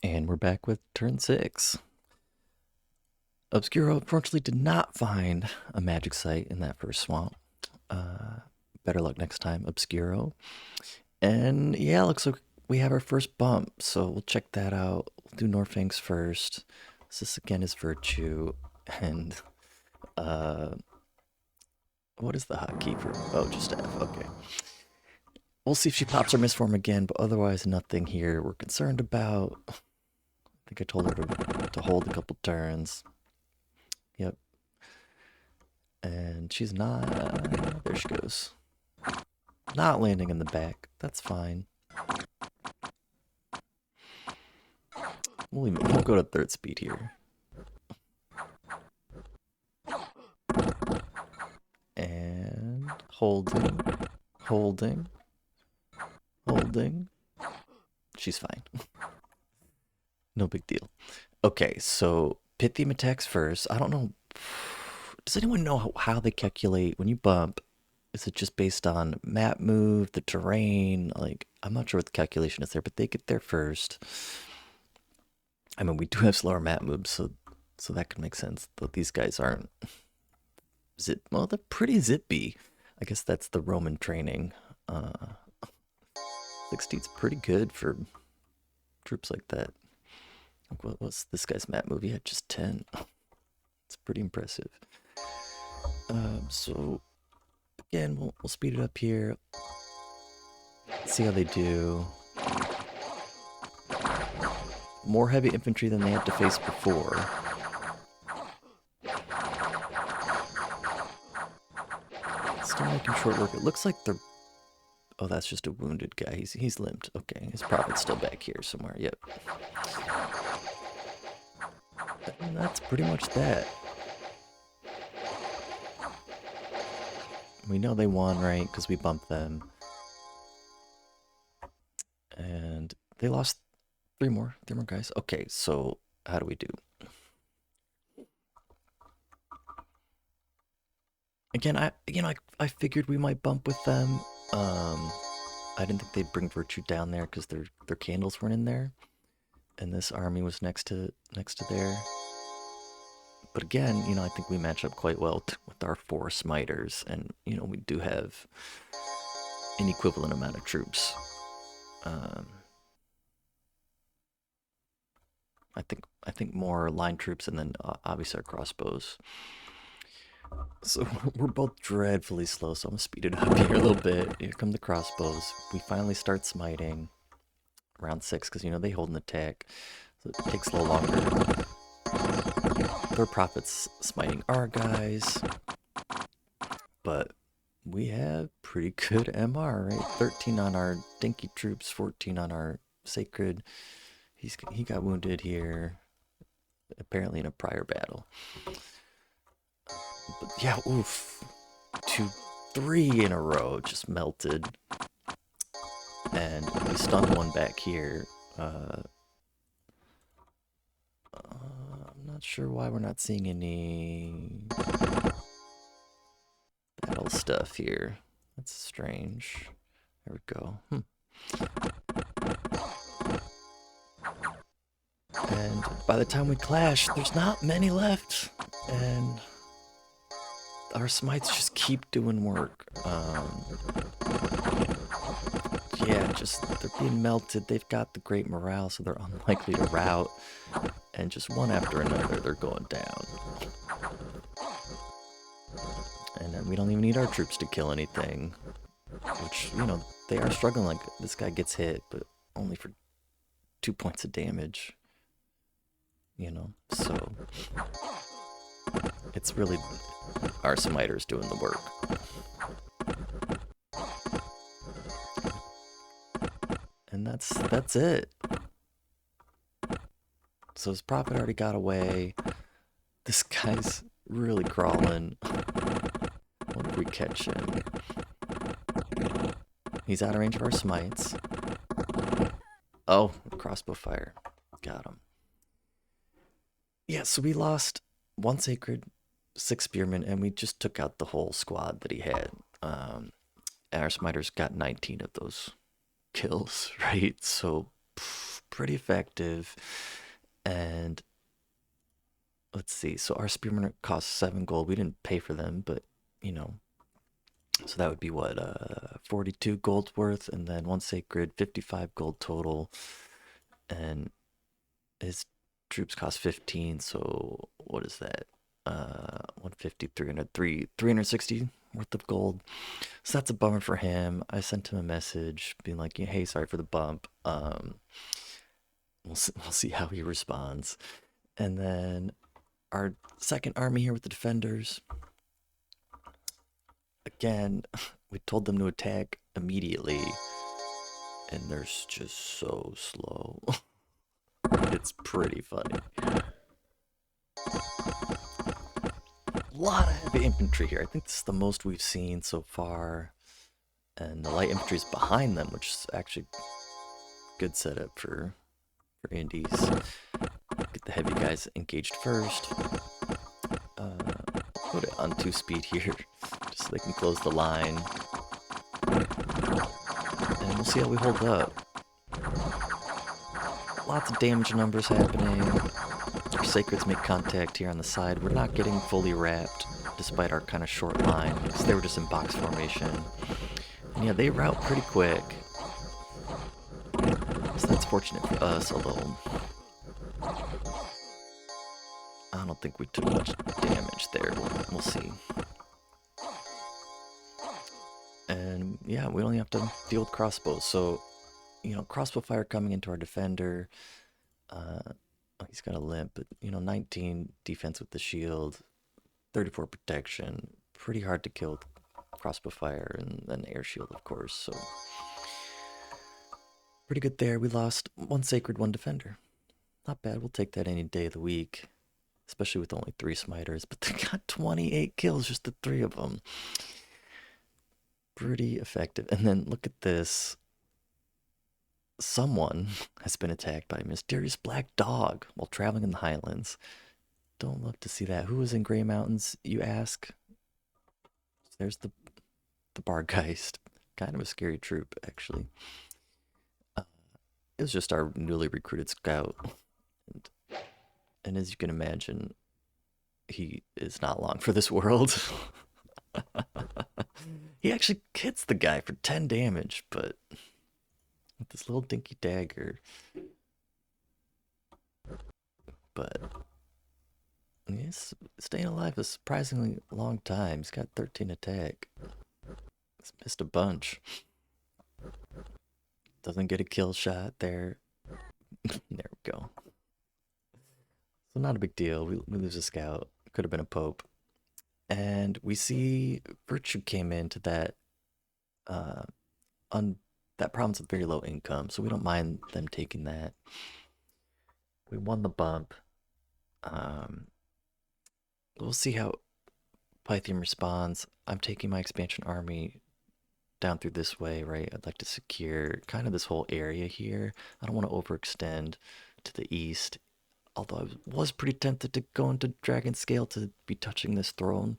And we're back with turn 6. Obscuro unfortunately did not find a magic site in that first swamp. Better luck next time, Obscuro. And yeah, looks like we have our first bump, so we'll check that out. We'll do Norfangs first. This again is Virtue. And what is the hotkey for? Oh, just F. Okay. We'll see if she pops her misform again, but otherwise nothing here we're concerned about. I think I told her to hold a couple turns. Yep. And she's not... there she goes. Not landing in the back. That's fine. We'll go to third speed here. And holding. Holding. Holding. She's fine. No big deal. Okay, so Pythium attacks first. I don't know. Does anyone know how they calculate when you bump? Is it just based on map move, the terrain? Like, I'm not sure what the calculation is there, but they get there first. I mean, we do have slower map moves, so that could make sense. Though these guys aren't well, they're pretty zippy. I guess that's the Roman training. 60's pretty good for troops like that. What was this guy's map move? He had just 10. It's pretty impressive. So again, we'll speed it up here. See how they do. More heavy infantry than they had to face before. Still making short work. It looks like they're... oh, that's just a wounded guy. He's limped. Okay, his prophet's still back here somewhere. Yep. And that's pretty much that. We know they won, right? Because we bumped them. And they lost three more guys. Okay, so how do we do? Again, I figured we might bump with them. I didn't think they'd bring Virtue down there because their candles weren't in there, and this army was next to there. But again, I think we match up quite well with our 4 smiters, and we do have an equivalent amount of troops. I think more line troops, and then obviously our crossbows. So we're both dreadfully slow, so I'm gonna speed it up here a little bit. Here come the crossbows. We finally start smiting round 6 because they hold an attack, so it takes a little longer. Their prophets smiting our guys, but we have pretty good MR, right? 13 on our dinky troops, 14 on our sacred. He got wounded here, apparently in a prior battle. But yeah, oof. 3 in a row just melted. And we stunned one back here. I'm not sure why we're not seeing any battle stuff here. That's strange. There we go. And by the time we clash, there's not many left. And our smites just keep doing work. Yeah, they're being melted. They've got the great morale, so they're unlikely to rout. And just one after another, they're going down. And then we don't even need our troops to kill anything. Which, they are struggling. Like, this guy gets hit, but only for 2 points of damage. So... it's really our smiters doing the work. And that's it. So his prophet already got away. This guy's really crawling. What if we catch him? He's out of range of our smites. Oh, crossbow fire. Got him. Yeah, so we lost 1 sacred, 6 spearmen, and we just took out the whole squad that he had. And our smiters got 19 of those kills, right? So pretty effective. And let's see. So our spearmen cost 7 gold. We didn't pay for them, but you know, so that would be what 42 gold worth, and then one sacred, 55 gold total, and his troops cost 15. So what is that? 150, 300, 360 worth of gold. So that's a bummer for him. I sent him a message being like, hey, sorry for the bump. We'll see how he responds. And then our second army here with the defenders. Again, we told them to attack immediately, and they're just so slow. It's pretty funny. A lot of heavy infantry here. I think this is the most we've seen so far. And the light infantry is behind them, which is actually good setup for Indies. Get the heavy guys engaged first. Put it on 2 speed here, just so they can close the line. And we'll see how we hold up. Lots of damage numbers happening. Our sacreds make contact here on the side. We're not getting fully wrapped, despite our kind of short line, because they were just in box formation. And yeah, they route pretty quick. So that's fortunate for us, although I don't think we took much damage there. We'll see. And yeah, we only have to deal with crossbows. So, you know, crossbow fire coming into our defender. He's got a limp, but, you know, 19 defense with the shield, 34 protection. Pretty hard to kill with crossbow fire, and then air shield, of course. So, pretty good there. We lost 1 sacred, 1 defender. Not bad. We'll take that any day of the week, especially with only 3 smiters. But they got 28 kills, just the 3 of them. Pretty effective. And then look at this. Someone has been attacked by a mysterious black dog while traveling in the highlands. Don't love to see that. Who was in Grey Mountains, you ask? There's the Bargeist. Kind of a scary troop, actually. It was just our newly recruited scout. And as you can imagine, he is not long for this world. He actually hits the guy for 10 damage, but with this little dinky dagger. But he's staying alive a surprisingly long time. He's got 13 attack. He's missed a bunch. Doesn't get a kill shot there. There we go. So not a big deal. We lose a scout. Could have been a pope. And we see Virtue came into that that province with very low income, so we don't mind them taking that. We won the bump. We'll see how Pythium responds. I'm taking my expansion army down through this way, right? I'd like to secure kind of this whole area here. I don't want to overextend to the east, although I was pretty tempted to go into Dragon Scale to be touching this throne.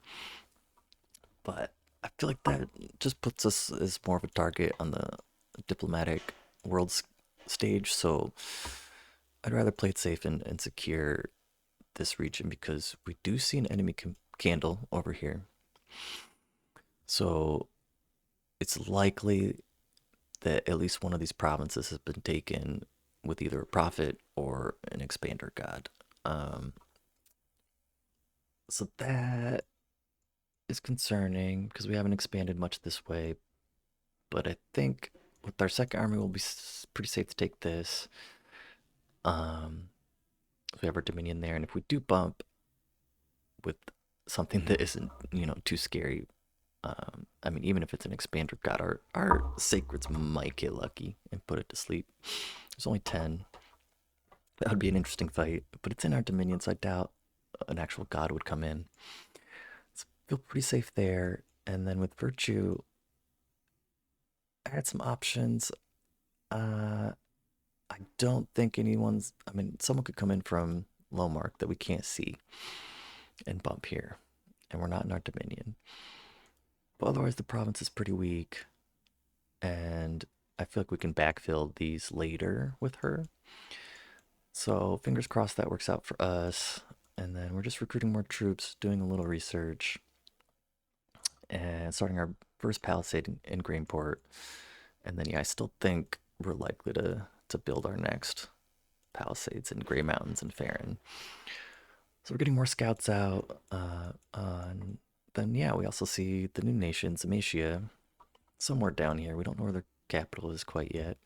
But I feel like that just puts us as more of a target on the diplomatic world stage, so I'd rather play it safe and secure this region, because we do see an enemy candle over here. So it's likely that at least one of these provinces has been taken with either a prophet or an expander god. So that is concerning, because we haven't expanded much this way. But I think with our second army, we'll be pretty safe to take this. We have our Dominion there, and if we do bump with something that isn't, you know, too scary, I mean, even if it's an expander god, our sacreds might get lucky and put it to sleep. There's only 10. That would be an interesting fight, but it's in our Dominion, so I doubt an actual god would come in. So feel pretty safe there. And then with Virtue, I had some options. I don't think anyone's, I mean, someone could come in from Lowmark that we can't see and bump here, and we're not in our Dominion. But otherwise, the province is pretty weak, and I feel like we can backfill these later with her. So fingers crossed that works out for us. And then we're just recruiting more troops, doing a little research, and starting our first palisade in Greenport. And then yeah, I still think we're likely to build our next palisades in Grey Mountains and Farron. So we're getting more scouts out. Then yeah, we also see the new nations, Amatia, somewhere down here. We don't know where their capital is quite yet.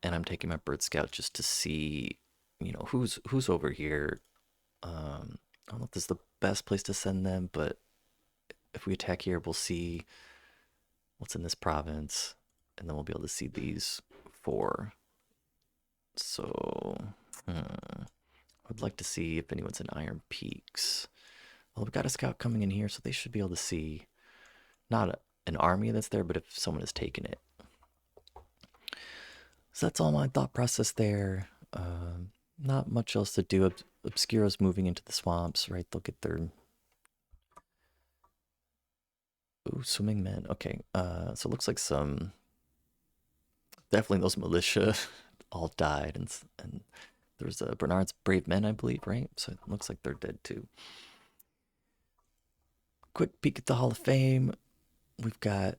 And I'm taking my bird scout just to see, who's over here. I don't know if this is the best place to send them, but if we attack here, we'll see what's in this province, and then we'll be able to see these four. So, I'd like to see if anyone's in Iron Peaks. Well, we've got a scout coming in here, so they should be able to see not an army that's there, but if someone has taken it. So that's all my thought process there. Not much else to do. Obscuro's moving into the swamps, right? They'll get their... Ooh, swimming men. Okay, so it looks like some... Definitely those militia all died, and there's Bernard's brave men, I believe, right? So it looks like they're dead too. Quick peek at the Hall of Fame. We've got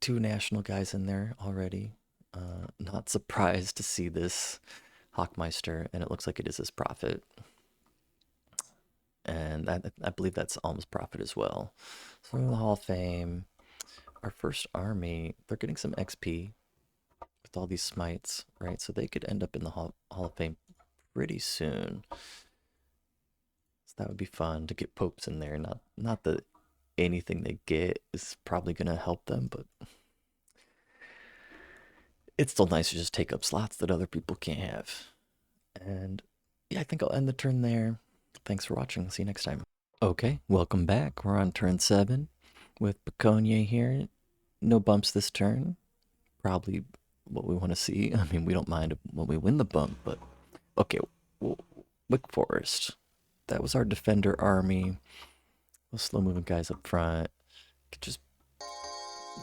2 national guys in there already. Not surprised to see this Hawkmeister, and it looks like it is his prophet. And I believe that's Alm's prophet as well. So in the Hall of Fame, our first army, they're getting some XP with all these smites, right? So they could end up in the Hall of Fame pretty soon. So that would be fun to get popes in there. Not that anything they get is probably going to help them, but it's still nice to just take up slots that other people can't have. And yeah, I think I'll end the turn there. Thanks for watching. See you next time. Okay, welcome back. We're on turn 7 with Piconye here. No bumps this turn. Probably what we want to see. I mean, we don't mind when we win the bump, but okay. Wick Forest. That was our defender army. Those slow moving guys up front. Just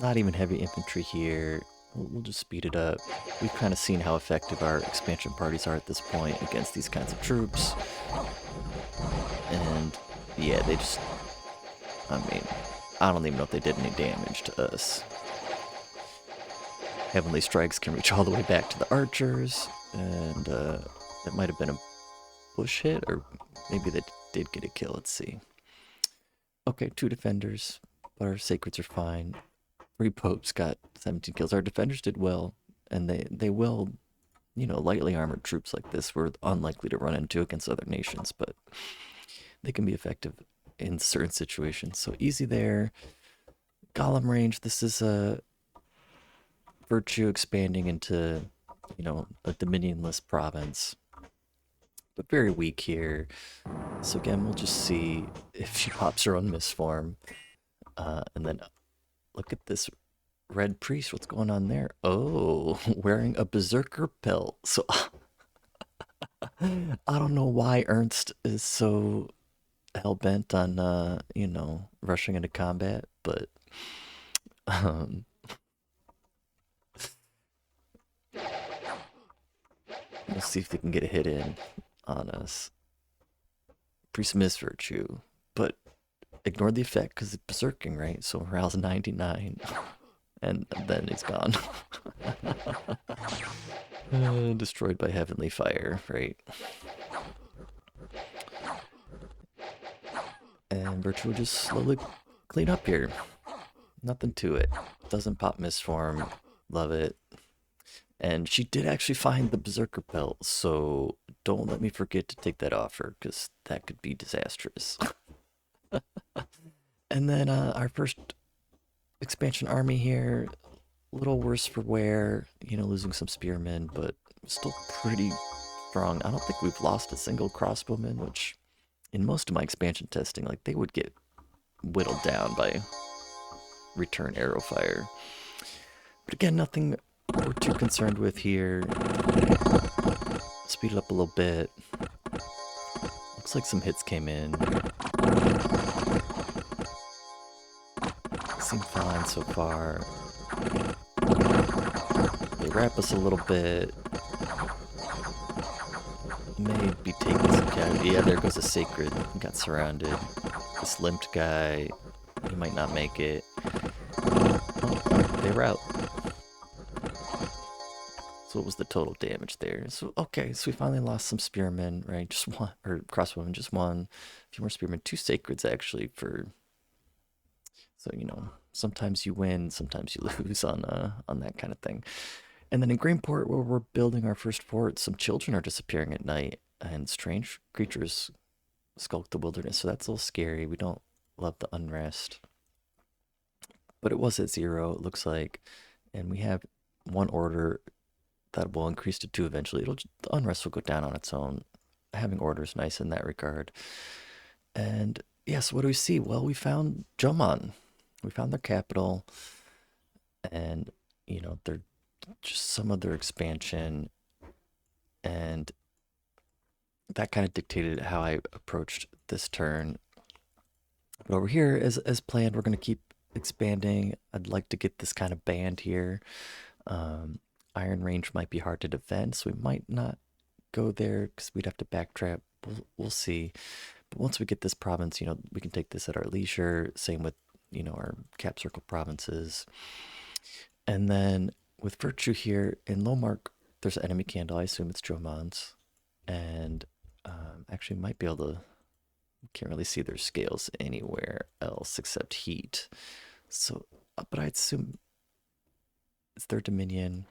not even heavy infantry here. We'll just speed it up. We've kind of seen how effective our expansion parties are at this point against these kinds of troops. And yeah, they just... I mean, I don't even know if they did any damage to us. Heavenly Strikes can reach all the way back to the archers. And that might have been a bush hit, or maybe they did get a kill. Let's see. Okay, 2 defenders, but our sacreds are fine. 3 popes got 17 kills. Our defenders did well, and they will, lightly armored troops like this we're unlikely to run into against other nations, but they can be effective in certain situations. So easy there. Golem range, this is a virtue expanding into, a dominionless province, but very weak here. So again, we'll just see if she pops her own misform, and then look at this red priest. What's going on there? Oh, wearing a berserker pelt. So I don't know why Ernst is so hell-bent on, rushing into combat, but we'll see if they can get a hit in on us. Priest miss virtue, but ignore the effect because it's berserking, right? So morale's 99, and then he's gone. Destroyed by heavenly fire, right? And virtue will just slowly clean up here. Nothing to it. Doesn't pop misform. Love it. And she did actually find the berserker pelt, so don't let me forget to take that off her, because that could be disastrous. And then our first expansion army here, a little worse for wear, losing some spearmen, but still pretty strong. I don't think we've lost a single crossbowman, which in most of my expansion testing, like, they would get whittled down by return arrow fire. But again, nothing we're too concerned with here. Speed it up a little bit. Looks like some hits came in. Seem fine so far. wrap us a little bit. Maybe taking some casualty. Yeah, there goes a sacred. Got surrounded. This limped guy, he might not make it. Oh, they were out. So what was the total damage there? So, okay, so we finally lost some spearmen, right? Just one, or crossbowmen, just one. A few more spearmen, 2 sacreds actually for, so, you know, sometimes you win, sometimes you lose on that kind of thing. And then in Greenport, where we're building our first fort, some children are disappearing at night, and strange creatures skulk the wilderness, so that's a little scary. We don't love the unrest. But it was at 0, it looks like, and we have one order that will increase to 2 eventually. The unrest will go down on its own. Having order is nice in that regard. And yes, what do we see? Well, we found Jomon. We found their capital, and you know, they're just some of their expansion, and that kind of dictated how I approached this turn. But over here, as planned, we're going to keep expanding. I'd like to get this kind of band here. Um, Iron Range might be hard to defend, so we might not go there because we'd have to backtrap. We'll see. But once we get this province, you know, we can take this at our leisure. Same with, you know, our cap circle provinces. And then with Virtue here in Lowmark, there's an enemy candle. I assume it's Jomon's. And actually might be able to, can't really see their scales anywhere else except heat. So, but I'd assume it's their Dominion.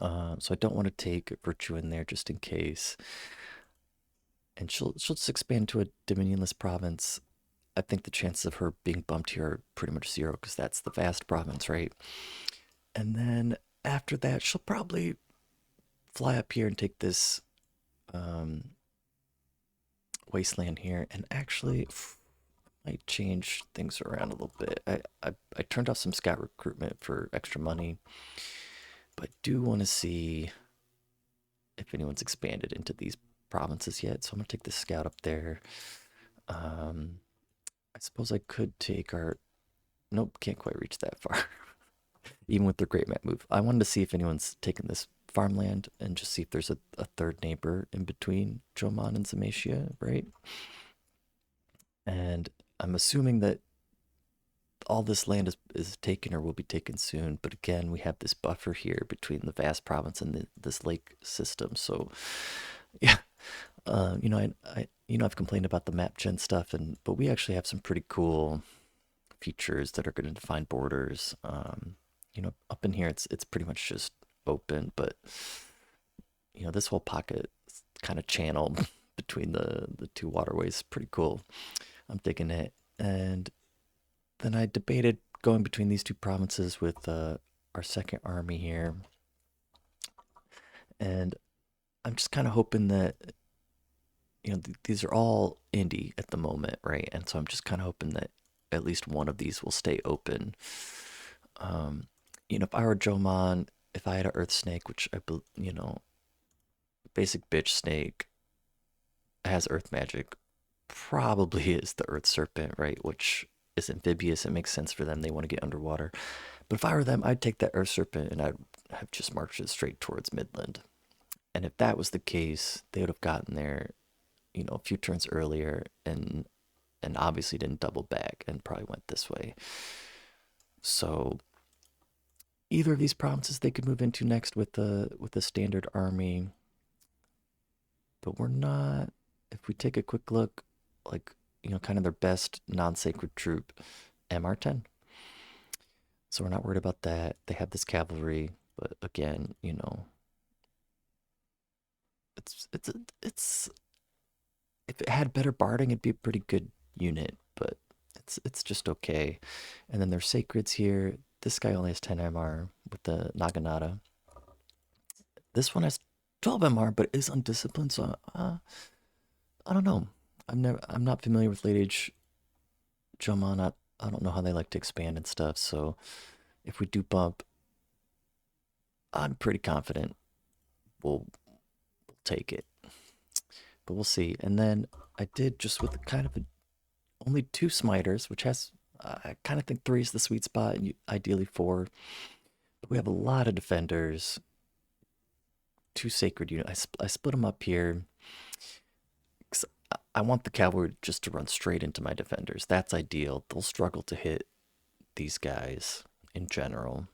So I don't want to take Virtue in there just in case. And she'll just expand to a Dominionless province. I think the chances of her being bumped here are pretty much 0 because that's the vast province, right? And then after that, she'll probably fly up here and take this wasteland here, and actually might change things around a little bit. I turned off some scout recruitment for extra money, but I do want to see if anyone's expanded into these provinces yet. So I'm gonna take this scout up there. I suppose I could take our, nope, can't quite reach that far. Even with their great map move. I wanted to see if anyone's taken this farmland and just see if there's a third neighbor in between Jomon and Zamatia, right? And I'm assuming that all this land is taken or will be taken soon. But again, we have this buffer here between the vast province and this lake system. So, yeah, you know, I've complained about the map gen stuff, but we actually have some pretty cool features that are going to define borders. You know, up in here, it's pretty much just open, but you know, this whole pocket kind of channel between the 2 waterways, pretty cool. I'm digging it. And then I debated going between these 2 provinces with our second army here, and I'm just kind of hoping that, you know, these are all indie at the moment, right? And so I'm just kind of hoping that at least one of these will stay open. You know, if I were Jomon, if I had an Earth Snake, which you know, basic bitch snake has Earth magic, probably is the Earth Serpent, right? Which is amphibious. It makes sense for them. They want to get underwater. But if I were them, I'd take that Earth Serpent and I'd have just marched it straight towards Midland. And if that was the case, they would have gotten there, you know, a few turns earlier, and obviously didn't double back and probably went this way. So either of these provinces they could move into next with the standard army. But we're not, if we take a quick look, like, you know, kind of their best non-sacred troop, MR10. So we're not worried about that. They have this cavalry, but again, you know, it's if it had better barding, it'd be a pretty good unit, but it's just okay. And then there's sacreds here. This guy only has 10 MR with the Naginata. This one has 12 MR, but is undisciplined, so I don't know. I'm not familiar with late age Jomon. I don't know how they like to expand and stuff. So if we do bump, I'm pretty confident we'll take it. But we'll see. And then I did just with kind of only 2 smiters, which has I kind of think 3 is the sweet spot, and ideally 4. we have a lot of defenders. 2 sacred units. I split them up here. 'Cause I want the cavalry just to run straight into my defenders. That's ideal. They'll struggle to hit these guys in general.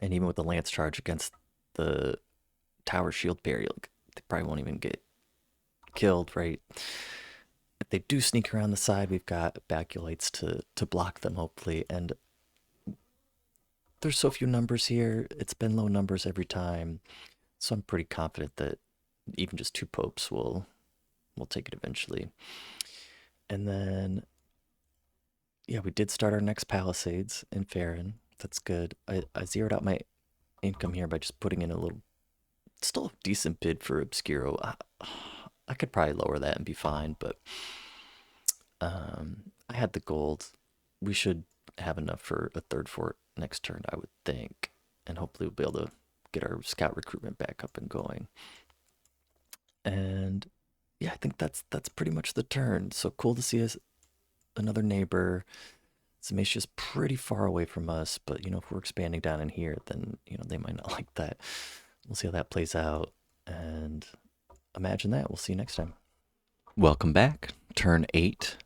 And even with the lance charge against the tower shield barrier, like, they probably won't even get killed, right? If they do sneak around the side, we've got baculites to block them, hopefully. And there's so few numbers here. It's been low numbers every time. So I'm pretty confident that even just 2 popes will take it eventually. And then, yeah, we did start our next palisades in Farron. That's good. I zeroed out my income here by just putting in a little, still a decent bid for Obscuro. I could probably lower that and be fine, but I had the gold. We should have enough for a 3rd fort next turn, I would think. And hopefully we'll be able to get our scout recruitment back up and going. And yeah, I think that's pretty much the turn. So cool to see us, another neighbor. Samasia's pretty far away from us, but if we're expanding down in here, then they might not like that. We'll see how that plays out, and imagine that. We'll see you next time. Welcome back. Turn 8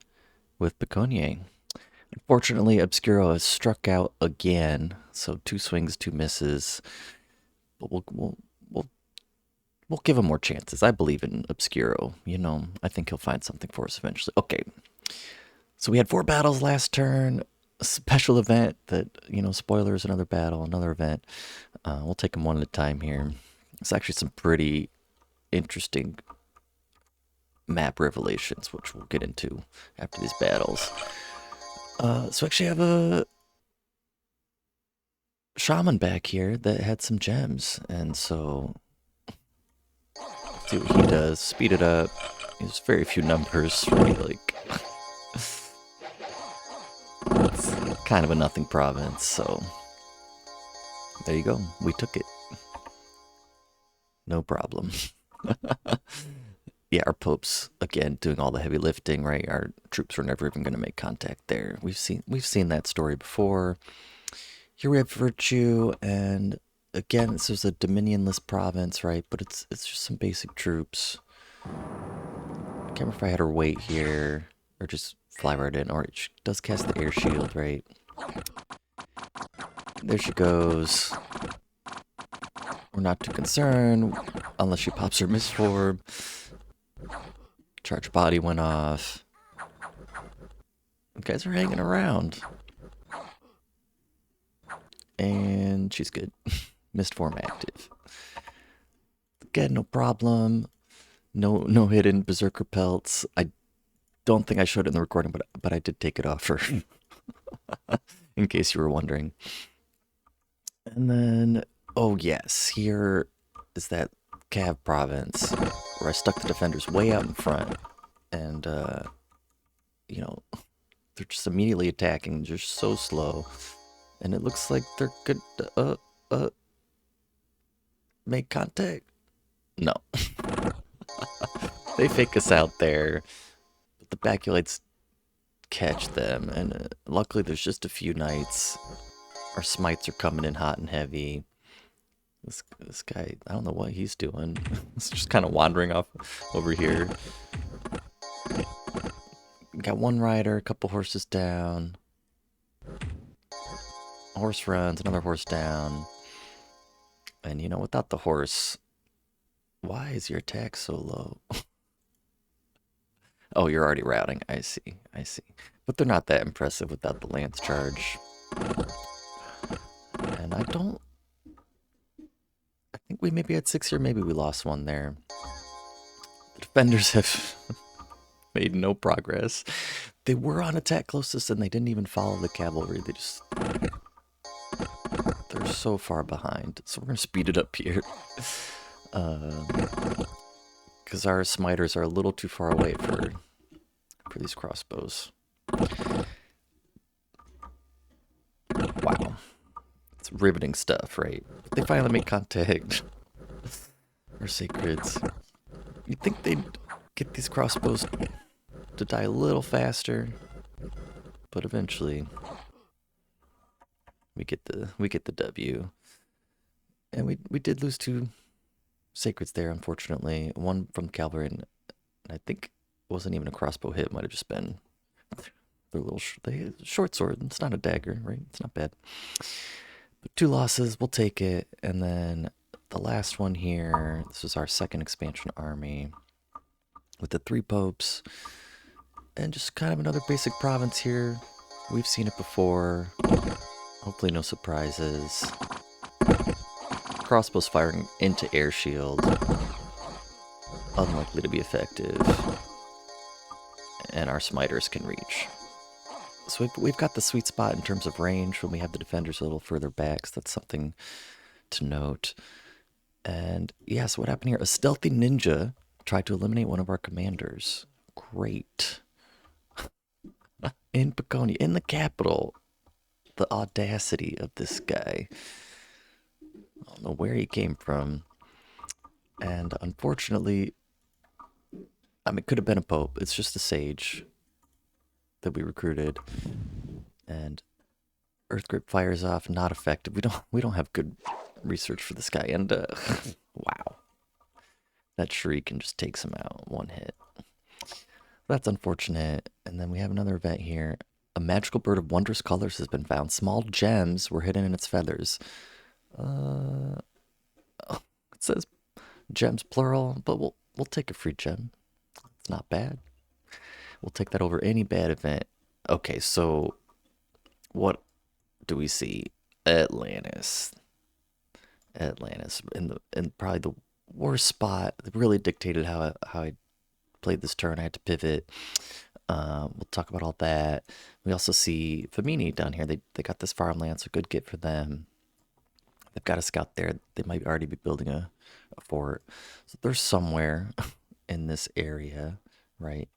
with Piconye. Unfortunately, Obscuro has struck out again, so 2 swings, 2 misses. But we'll give him more chances. I believe in Obscuro. I think he'll find something for us eventually. Okay. So we had 4 battles last turn. A special event that, spoilers, another battle, another event. We'll take them one at a time here. It's actually some pretty interesting map revelations, which we'll get into after these battles. So actually I have a shaman back here that had some gems, and so let's see what he does. Speed it up. There's very few numbers, right? Like, it's kind of a nothing province, so there you go. We took it. No problem. Yeah, our popes again doing all the heavy lifting, right? Our troops were never even going to make contact there. We've seen that story before. Here we have Virtue, and again, this is a dominionless province, right? But it's just some basic troops. I can't remember if I had her wait here or just fly right in, or she does cast the air shield, right? There she goes. We're not too concerned unless she pops her misform. Charge body went off. You guys are hanging around. And she's good. Mist form active. Again, no problem. No hidden berserker pelts. I don't think I showed it in the recording, but I did take it off her. In case you were wondering. And then, oh yes, here is that Cav province where I stuck the defenders way out in front, and they're just immediately attacking, just so slow, and it looks like they're good to make contact. No. They fake us out there, but the baculites catch them, and luckily there's just a few knights. Our smites are coming in hot and heavy. This guy, I don't know what he's doing. He's just kind of wandering off over here. Got 1 rider, a couple horses down. A horse runs, another horse down. And without the horse, why is your attack so low? Oh, you're already routing. I see. But they're not that impressive without the lance charge. And I think we maybe had 6 here, maybe we lost 1 there. The defenders have made no progress. They were on attack closest and they didn't even follow the cavalry. They're so far behind. So we're going to speed it up here. Because our smiters are a little too far away for these crossbows. Wow. It's riveting stuff, right? They finally make contact. Our sacreds. You'd think they'd get these crossbows to die a little faster, but eventually we get the W. And we did lose two sacreds there, unfortunately. One from cavalry, and I think it wasn't even a crossbow hit. Might have just been their little short sword. It's not a dagger, right? It's not bad. But two losses, we'll take it. And then the last one here. This is our second expansion army with the three popes, and just kind of another basic province here. We've seen it before. Hopefully, no surprises. Crossbows firing into air shield. Unlikely to be effective. And our smiters can reach. So we've got the sweet spot in terms of range when we have the defenders a little further back. So that's something to note. And yeah, so what happened here? A stealthy ninja tried to eliminate one of our commanders. Great. In Piconye, in the capital. The audacity of this guy. I don't know where he came from. And unfortunately, I mean, it could have been a pope. It's just a sage that we recruited. And Earthgrip fires off, not effective. We don't have good research for this guy. And wow. That shuriken just takes him out. One hit. That's unfortunate. And then we have another event here. A magical bird of wondrous colors has been found. Small gems were hidden in its feathers. It says gems plural, but we'll take a free gem. It's not bad. We'll take that over any bad event. Okay, so what do we see? Atlantis. Atlantis in probably the worst spot. It really dictated how I played this turn. I had to pivot. We'll talk about all that. We also see Famini down here. They got this farmland, so good get for them. They've got a scout there. They might already be building a fort. So they're somewhere in this area, right?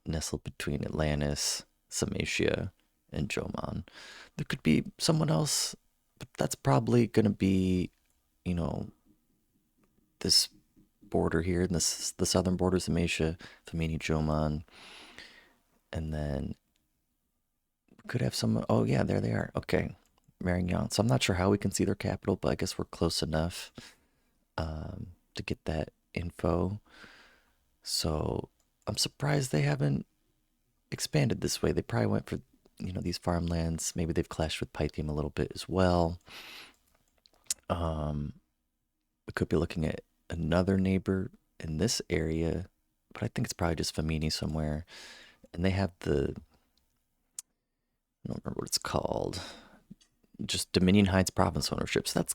Nestled between Atlantis, Samatia, and Jomon. There could be someone else, but that's probably going to be, you know, this border here, in the southern border, Samatia, Famini, Jomon. And then we could have someone. Oh, yeah, there they are. Okay. Marignan. So I'm not sure how we can see their capital, but I guess we're close enough to get that info. So I'm surprised they haven't expanded this way. They probably went for, these farmlands. Maybe they've clashed with Pythium a little bit as well. We could be looking at another neighbor in this area, but I think it's probably just Famini somewhere. And they have I don't remember what it's called. Just Dominion Heights province ownership. So that's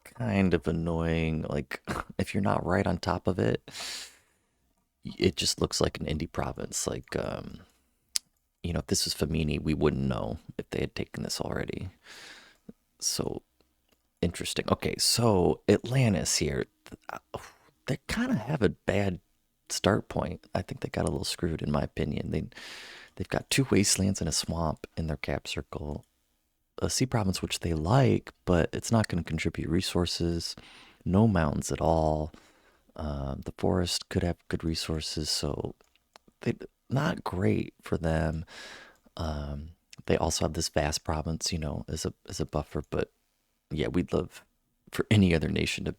kind of annoying. Like, if you're not right on top of it, it just looks like an indie province. Like, if this was Famini, we wouldn't know if they had taken this already. So interesting. Okay, so Atlantis here, they kind of have a bad start point. I think they got a little screwed, in my opinion. They've got two wastelands and a swamp in their cap circle. A sea province, which they like, but it's not going to contribute resources. No mountains at all. The forest could have good resources, so not great for them. They also have this vast province, as a buffer. But yeah, we'd love for any other nation to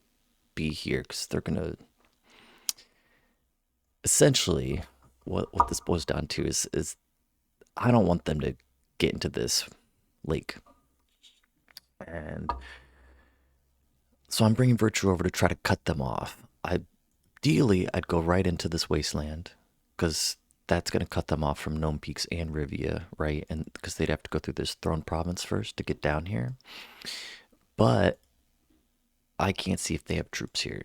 be here, because they're gonna essentially what this boils down to is I don't want them to get into this lake. And so I'm bringing Virtue over to try to cut them off. Ideally, I'd go right into this wasteland, because that's going to cut them off from Gnome Peaks and Rivia, right? And because they'd have to go through this Throne Province first to get down here. But I can't see if they have troops here.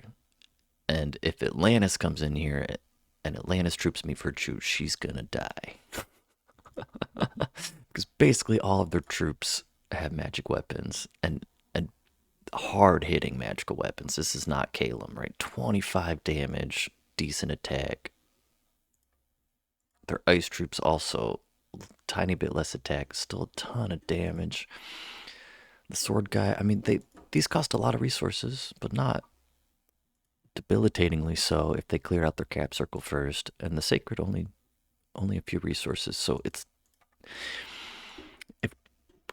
And if Atlantis comes in here and Atlantis troops me Virtue, she's going to die. Because basically all of their troops have magic weapons and hard-hitting magical weapons. This is not Calum, right? 25 damage, decent attack. Their ice troops also a tiny bit less attack, still a ton of damage. The sword guy, I mean, these cost a lot of resources, but not debilitatingly so if they clear out their cap circle first. And the sacred only a few resources, so it's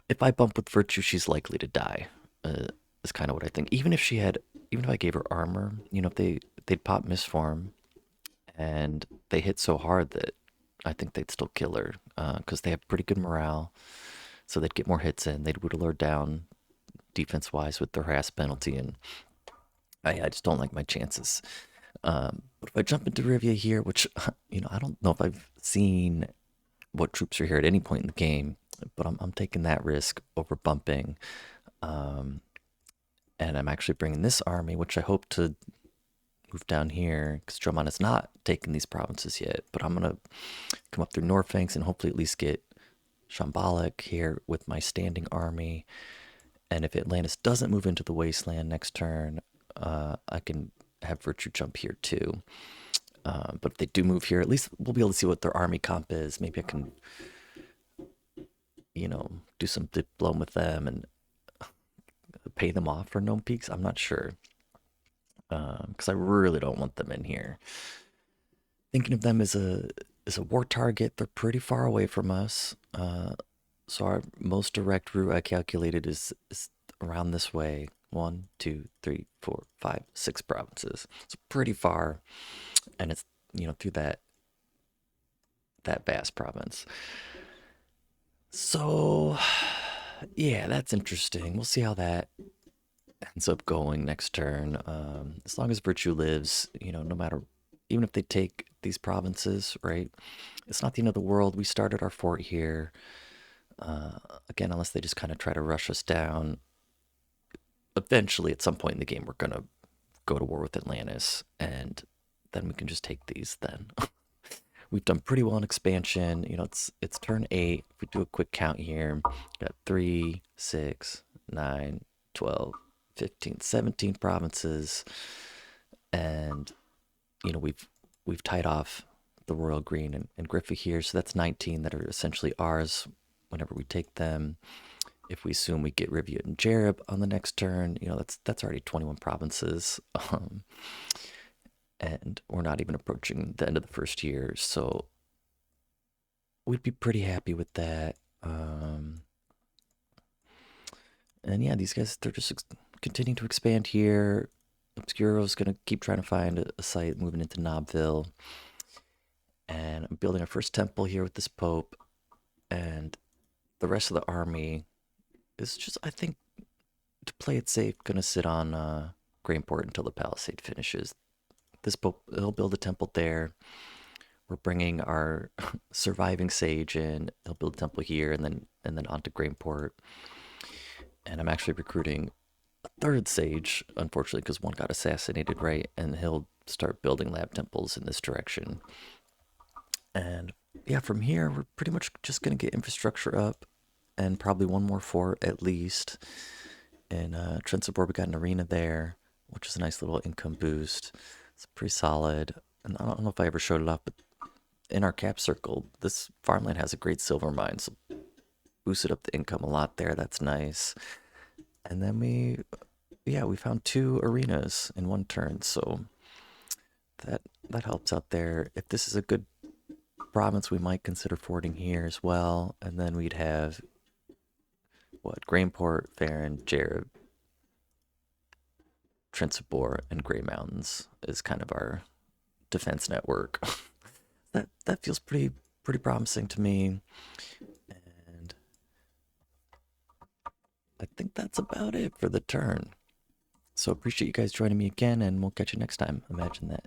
if I bump with Virtue, she's likely to die. is kind of what I think. Even if I gave her armor, if they'd pop misform, and they hit so hard that I think they'd still kill her, because they have pretty good morale. So they'd get more hits in. They'd whittle her down defense wise with their harass penalty, and I just don't like my chances. But if I jump into Rivia here, which I don't know if I've seen what troops are here at any point in the game, but I'm taking that risk over bumping. And I'm actually bringing this army, which I hope to move down here, because Drummond has not taken these provinces yet. But I'm going to come up through Northanks and hopefully at least get Shambolic here with my standing army. And if Atlantis doesn't move into the wasteland next turn, I can have Virtue jump here too. But if they do move here, at least we'll be able to see what their army comp is. Maybe I can, do some diplom with them and pay them off for gnome peaks. I'm not sure, because I really don't want them in here. Thinking of them as a war target, they're pretty far away from us. So our most direct route I calculated is around this way. 1, 2, 3, 4, 5, 6 provinces. It's pretty far, and it's through that vast province. So yeah, that's interesting. We'll see how that ends up going next turn. As long as Virtue lives, no matter, even if they take these provinces, right? It's not the end of the world. We started our fort here. Again, unless they just kind of try to rush us down. Eventually, at some point in the game, we're going to go to war with Atlantis, and then we can just take these then. We've done pretty well in expansion. It's turn 8. If we do a quick count here, got 3, 6, 9, 12, 15, 17 provinces. And, we've tied off the Royal Green and Griffa here. So that's 19 that are essentially ours whenever we take them. If we assume we get Riviat and Jareb on the next turn, that's already 21 provinces. And we're not even approaching the end of the first year, so we'd be pretty happy with that. And yeah, these guys, they're just continuing to expand here. Obscuro's going to keep trying to find a site moving into Knobville. And I'm building our first temple here with this Pope. And the rest of the army is just, I think, to play it safe, going to sit on Grainport until the Palisade finishes. This Pope, he'll build a temple there. We're bringing our surviving sage in. He'll build a temple here, and then onto Grainport. And I'm actually recruiting a third sage, unfortunately, because one got assassinated, right? And he'll start building lab temples in this direction. And yeah, from here, we're pretty much just going to get infrastructure up, and probably one more fort at least. In Trensibor, we got an arena there, which is a nice little income boost. It's pretty solid. And I don't know if I ever showed it off, but in our cap circle, this farmland has a great silver mine, so boosted up the income a lot there. That's nice. And then we found 2 arenas in one turn, so that helps out there. If this is a good province, we might consider forting here as well. And then we'd have Grainport, Farron, Jareb, Trensibor, and Grey Mountains is kind of our defense network. that feels pretty promising to me. And I think that's about it for the turn. So appreciate you guys joining me again, and we'll catch you next time. Imagine that.